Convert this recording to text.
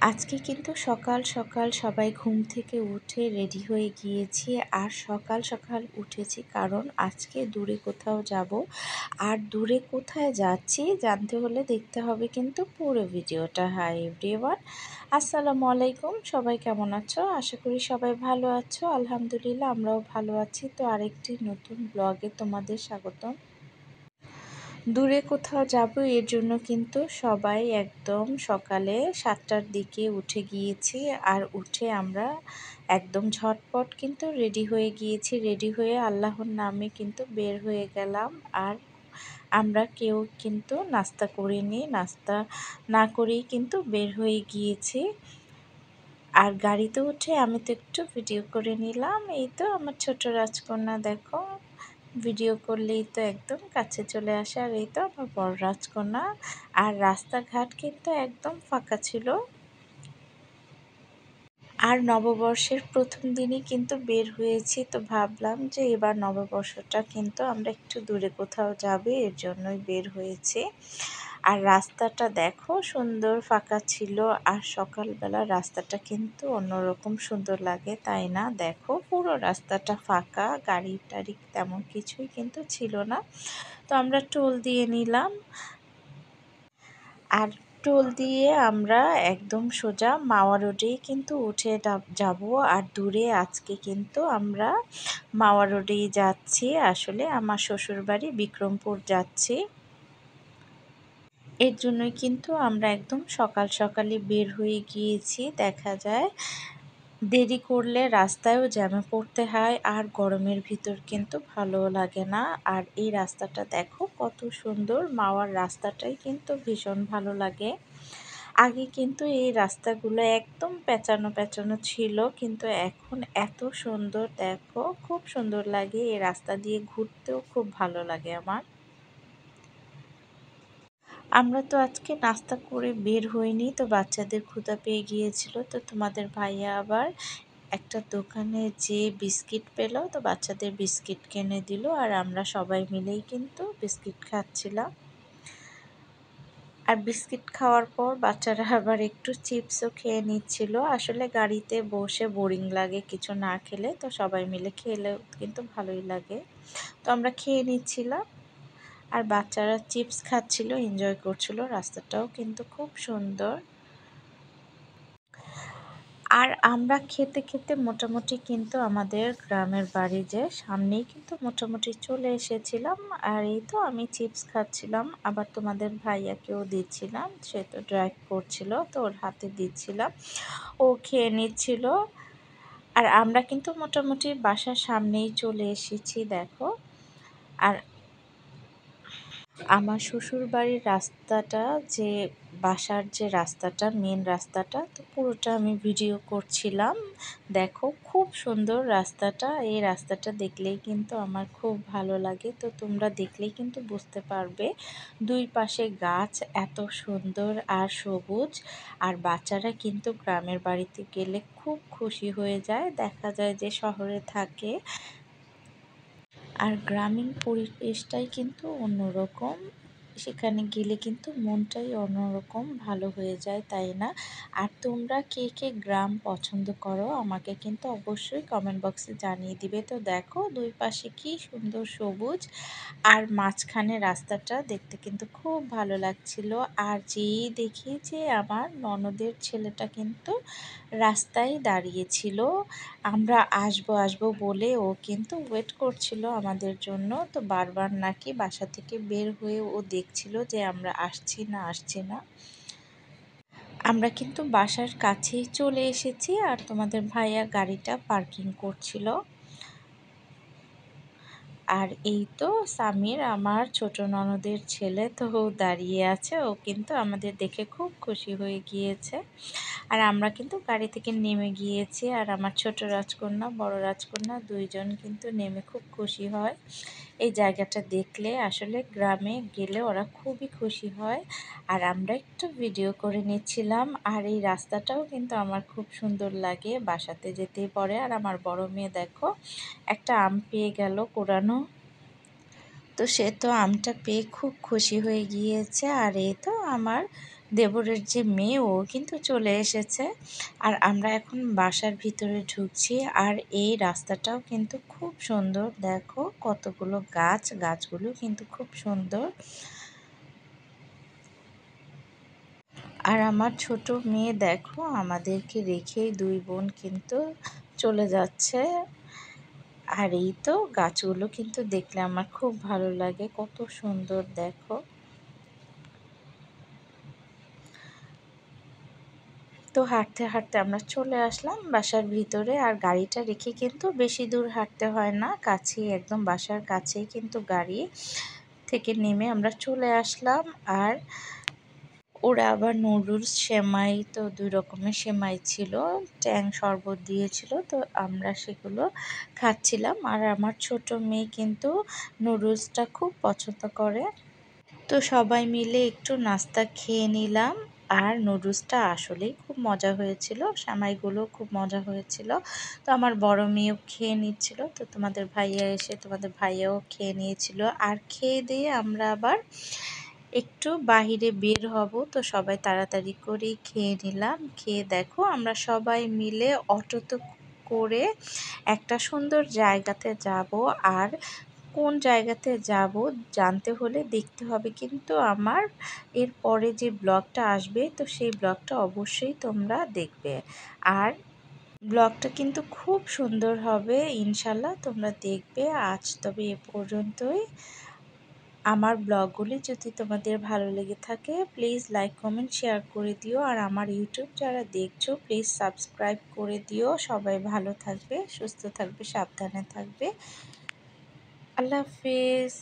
আজকে কিন্তু সকাল সকাল সবাই ঘুম থেকে উঠে রেডি হয়ে গিয়েছি। আর সকাল সকাল উঠেছি কারণ আজকে দূরে কোথাও যাব। আর দূরে কোথায় যাচ্ছি জানতে হলে দেখতে হবে কিন্তু পুরো ভিডিওটা। হাই এভরিওয়ান, আসসালামু আলাইকুম। সবাই কেমন আছো? আশা করি সবাই ভালো আছো। আলহামদুলিল্লাহ আমরাও ভালো আছি। তো আরেকটি নতুন ব্লগে তোমাদের স্বাগতম। দূরে কোথাও যাব এর জন্য কিন্তু সবাই একদম সকালে 7টার দিকে উঠে গিয়েছি। আর উঠে আমরা একদম ঝটপট কিন্তু রেডি হয়ে গিয়েছি। রেডি হয়ে আল্লাহর নামে কিন্তু বের হয়ে গেলাম। আর আমরা কেউ কিন্তু নাস্তা করিনি, নাস্তা না করেই কিন্তু বের হয়ে গিয়েছি। আর গাড়িতে উঠে আমি তো একটু ভিডিও করে নিলাম। এই তো আমার ছোট রাজকন্যা, দেখো ভিডিও করলেই তো একদম কাছে চলে আসে। আর এই তো আমার বড় রাজকন্যা। আর রাস্তাঘাট কিন্তু একদম ফাঁকা ছিল। আর নববর্ষের প্রথম দিনই কিন্তু বের হয়েছি, তো ভাবলাম যে এবার নববর্ষটা কিন্তু আমরা একটু দূরে কোথাও যাবে, এর জন্যই বের হয়েছে। আর রাস্তাটা দেখো সুন্দর ফাঁকা ছিল। আর সকালবেলা রাস্তাটা কিন্তু অন্যরকম সুন্দর লাগে, তাই না? দেখো পুরো রাস্তাটা ফাঁকা, গাড়ি টাড়ি তেমন কিছুই কিন্তু ছিল না। তো আমরা টোল দিয়ে নিলাম। আর টোল দিয়ে আমরা একদম সোজা মাওয়া রোডেই কিন্তু উঠে যাব। আর দূরে আজকে কিন্তু আমরা মাওয়া রোডেই যাচ্ছি। আসলে আমার শ্বশুরবাড়ি বিক্রমপুর যাচ্ছি। এর জন্যই কিন্তু আমরা একদম সকাল সকালে বের হয়ে গিয়েছি। দেখা যায় দেরি করলে রাস্তায়ও জ্যামে পড়তে হয়, আর গরমের ভিতর কিন্তু ভালোও লাগে না। আর এই রাস্তাটা দেখো কত সুন্দর, মাওয়ার রাস্তাটাই কিন্তু ভীষণ ভালো লাগে। আগে কিন্তু এই রাস্তাগুলো একদম পেঁচানো পেঁচানো ছিল, কিন্তু এখন এত সুন্দর, দেখো খুব সুন্দর লাগে। এই রাস্তা দিয়ে ঘুরতেও খুব ভালো লাগে আমার। আমরা তো আজকে নাস্তা করে বের হইনি, তো বাচ্চাদের ক্ষুধা পেয়ে গিয়েছিল। তো তোমাদের ভাইয়া আবার একটা দোকানে যে বিস্কিট পেল, তো বাচ্চাদের বিস্কিট কিনে দিল। আর আমরা সবাই মিলেই কিন্তু বিস্কিট খাচ্ছিলাম। আর বিস্কিট খাওয়ার পর বাচ্চারা আবার একটু চিপসও খেয়ে নিচ্ছিল। আসলে গাড়িতে বসে বোরিং লাগে কিছু না খেলে, তো সবাই মিলে খেলে কিন্তু ভালোই লাগে। তো আমরা খেয়ে নিচ্ছিলাম। আর বাচ্চারা চিপস খাচ্ছিল, এনজয় করছিল। রাস্তাটাও কিন্তু খুব সুন্দর। আর আমরা খেতে খেতে মোটামুটি কিন্তু আমাদের গ্রামের বাড়ি যে সামনেই কিন্তু মোটামুটি চলে এসেছিলাম। আর এই তো আমি চিপস খাচ্ছিলাম, আবার তোমাদের ভাইয়াকেও দিচ্ছিলাম। সে তো ড্রাইভ করছিল, তো ওর হাতে দিচ্ছিলাম, ও খেয়ে নিচ্ছিল। আর আমরা কিন্তু মোটামুটি বাসার সামনেই চলে এসেছি, দেখো। আর আমার শ্বশুরবাড়ির রাস্তাটা, যে বাসার যে রাস্তাটা, মেন রাস্তাটা, তো পুরোটা আমি ভিডিও করছিলাম। দেখো খুব সুন্দর রাস্তাটা। এই রাস্তাটা দেখলেই কিন্তু আমার খুব ভালো লাগে। তো তোমরা দেখলেই কিন্তু বুঝতে পারবে দুই পাশে গাছ এত সুন্দর আর সবুজ। আর বাচ্চারা কিন্তু গ্রামের বাড়িতে গেলে খুব খুশি হয়ে যায়। দেখা যায় যে শহরে থাকে, আর গ্রামীণ পরিবেশটাই কিন্তু অন্যরকম। সেখানে গেলে কিন্তু মনটাই অন্যরকম ভালো হয়ে যায়, তাই না? আর তোমরা কে কে গ্রাম পছন্দ করো আমাকে কিন্তু অবশ্যই কমেন্ট বক্সে জানিয়ে দিবে। তো দেখো দুই পাশে কি সুন্দর সবুজ, আর মাঝখানে রাস্তাটা দেখতে কিন্তু খুব ভালো লাগছিল। আর যেই দেখি যে আমার ননদের ছেলেটা কিন্তু রাস্তায় দাঁড়িয়েছিল, আমরা আসবো আসবো বলে ও কিন্তু ওয়েট করছিল আমাদের জন্য। তো বারবার নাকি বাসা থেকে বের হয়ে ও দেখছিল যে আমরা আসছি না আসছি না। আমরা কিন্তু বাসার কাছেই চলে এসেছি। আর তোমাদের ভাইয়া গাড়িটা পার্কিং করছিল। আর এই তো সামির, আমার ছোট ননদের ছেলে, তো ও দাঁড়িয়ে আছে। ও কিন্তু আমাদের দেখে খুব খুশি হয়ে গিয়েছে। আর আমরা কিন্তু গাড়ি থেকে নেমে গিয়েছি। আর আমার ছোট রাজকন্যা, বড় রাজকন্যা দুইজন কিন্তু নেমে খুব খুশি হয় এই জায়গাটা দেখলে। আসলে গ্রামে গেলে ওরা খুবই খুশি হয়। আর আমরা একটু ভিডিও করে নিচ্ছিলাম। আর এই রাস্তাটাও কিন্তু আমার খুব সুন্দর লাগে বাসাতে যেতেই পরে। আর আমার বড় মেয়ে দেখো একটা আম পেয়ে গেল কোরানো, তো সে তো আমটা পেয়ে খুব খুশি হয়ে গিয়েছে। আর এই তো আমার দেবরের যে মেয়ে ও কিন্তু চলে এসেছে। আর আমরা এখন বাসার ভিতরে ঢুকছি। আর এই রাস্তাটাও কিন্তু খুব সুন্দর, দেখো কতগুলো গাছ, গাছগুলো কিন্তু খুব সুন্দর। আর আমার ছোট মেয়ে দেখো আমাদেরকে রেখেই দুই বোন কিন্তু চলে যাচ্ছে। আর এই তো গাছগুলো কিন্তু দেখলে আমার খুব ভালো লাগে, কত সুন্দর দেখো। তো হাঁটতে হাঁটতে আমরা চলে আসলাম বাসার ভিতরে। আর গাড়িটা রেখে কিন্তু বেশি দূর হাঁটতে হয় না, কাছেই একদম বাসার কাছেই কিন্তু গাড়ি থেকে নেমে আমরা চলে আসলাম। আর ওরা আবার নুডলস, সেমাই, তো দুই রকমের সেমাই ছিল, ট্যাং শরবত দিয়েছিল, তো আমরা সেগুলো খাচ্ছিলাম। আর আমার ছোট মেয়ে কিন্তু নুডলসটা খুব পছন্দ করে। তো সবাই মিলে একটু নাস্তা খেয়ে নিলাম। আর নুডলসটা আসলেই খুব মজা হয়েছিল, সেমাইগুলো খুব মজা হয়েছিল। তো আমার বড় মেয়েও খেয়ে নিচ্ছিল, তো তোমাদের ভাইয়া এসে তোমাদের ভাইয়াও খেয়ে নিয়েছিল। আর খেয়ে দিয়ে আমরা আবার একটু বাহিরে বের হব, তো সবাই তাড়াতাড়ি করেই খেয়ে নিলাম। খেয়ে দেখো আমরা সবাই মিলে অটোতে করে একটা সুন্দর জায়গাতে যাব। আর কোন জায়গাতে যাব জানতে হলে দেখতে হবে কিন্তু আমার এরপরে যে ব্লগটা আসবে, তো সেই ব্লগটা অবশ্যই তোমরা দেখবে। আর ব্লগটা কিন্তু খুব সুন্দর হবে ইনশাল্লাহ, তোমরা দেখবে। আজ তবে এ পর্যন্তই। আমার ব্লগগুলি যদি তোমাদের ভালো লেগে থাকে প্লিজ লাইক কমেন্ট শেয়ার করে দিও। আর আমার ইউটিউব যারা দেখছো প্লিজ সাবস্ক্রাইব করে দিও। সবাই ভালো থাকবে, সুস্থ থাকবে, সাবধানে থাকবে। আল্লাহ হাফিজ।